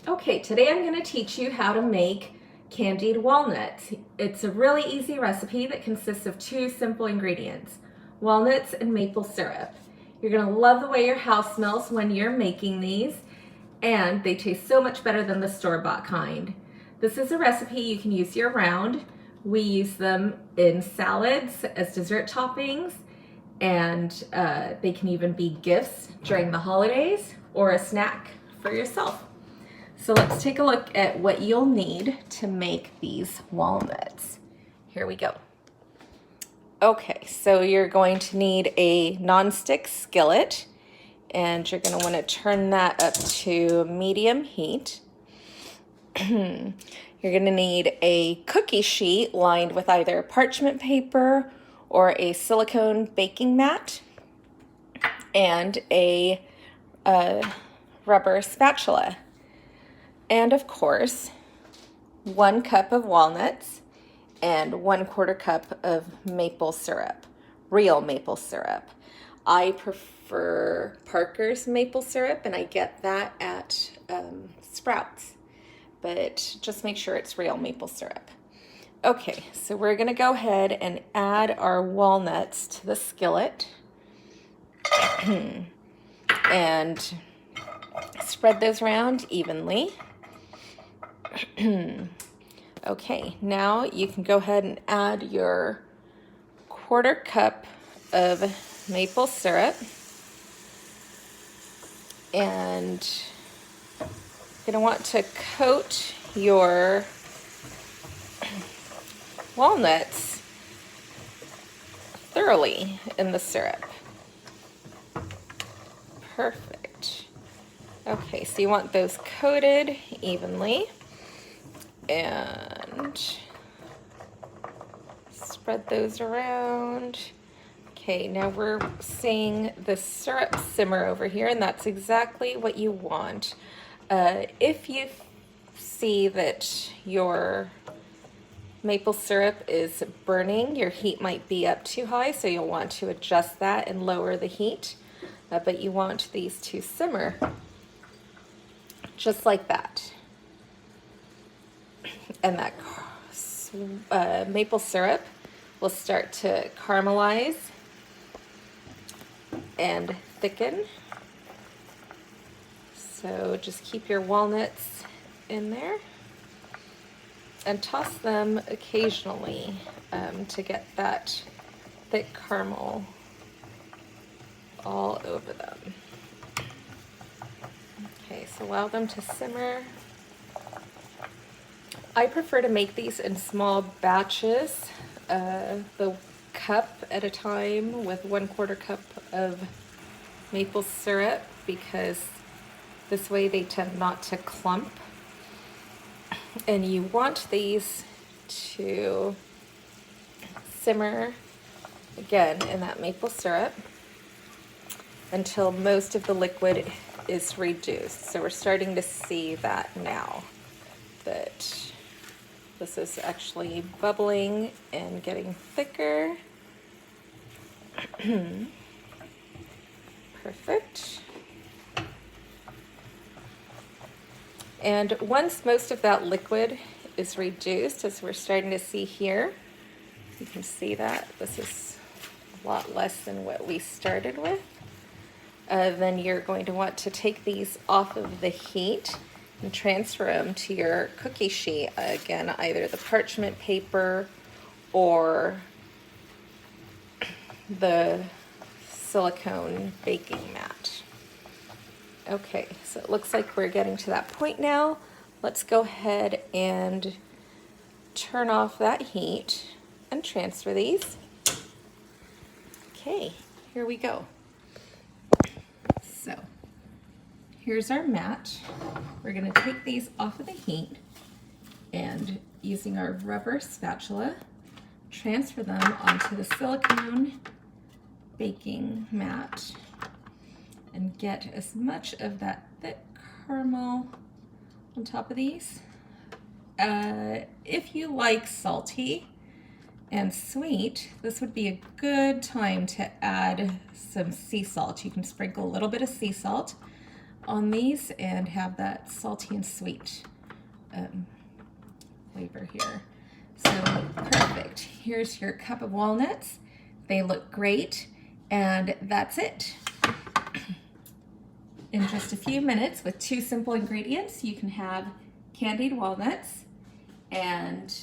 Okay, today I'm going to teach you how to make candied walnuts. It's a really easy recipe that consists of two simple ingredients, walnuts and maple syrup. You're going to love the way your house smells when you're making these, and they taste so much better than the store-bought kind. This is a recipe you can use year-round. We use them in salads as dessert toppings, and they can even be gifts during the holidays or a snack for yourself. So let's take a look at what you'll need to make these walnuts. Here we go. Okay, so you're going to need a nonstick skillet, and you're going to want to turn that up to medium heat. You're going to need a cookie sheet lined with either parchment paper or a silicone baking mat, and a rubber spatula. And of course, 1 cup of walnuts and 1/4 cup of maple syrup, real maple syrup. I prefer Parker's maple syrup, and I get that at Sprouts, but just make sure it's real maple syrup. Okay, so we're gonna go ahead and add our walnuts to the skillet and spread those around evenly. Okay, now you can go ahead and add your 1/4 cup of maple syrup, and you're going to want to coat your walnuts thoroughly in the syrup. Perfect. Okay, so you want those coated evenly. And spread those around. Okay, now we're seeing the syrup simmer over here, and that's exactly what you want. If you see that your maple syrup is burning, your heat might be up too high, so you'll want to adjust that and lower the heat. But you want these to simmer just like that. And that maple syrup will start to caramelize and thicken. So just keep your walnuts in there and toss them occasionally to get that thick caramel all over them. Okay, so allow them to simmer. I prefer to make these in small batches, the cup at a time with 1/4 cup of maple syrup, because this way they tend not to clump. And you want these to simmer again in that maple syrup until most of the liquid is reduced. So we're starting to see that now, that this is actually bubbling and getting thicker. Perfect. And once most of that liquid is reduced, as we're starting to see here, you can see that this is a lot less than what we started with. Then you're going to want to take these off of the heat and transfer them to your cookie sheet. Again, either the parchment paper or the silicone baking mat. Okay, so it looks like we're getting to that point now. Let's go ahead and turn off that heat and transfer these. Okay, here we go. So here's our mat. We're going to take these off of the heat and, using our rubber spatula, transfer them onto the silicone baking mat and get as much of that thick caramel on top of these. If you like salty and sweet, this would be a good time to add some sea salt. You can sprinkle a little bit of sea salt on these and have that salty and sweet flavor here. So perfect. Here's your cup of walnuts. They look great, and that's it. In just a few minutes, with 2 simple ingredients, you can have candied walnuts and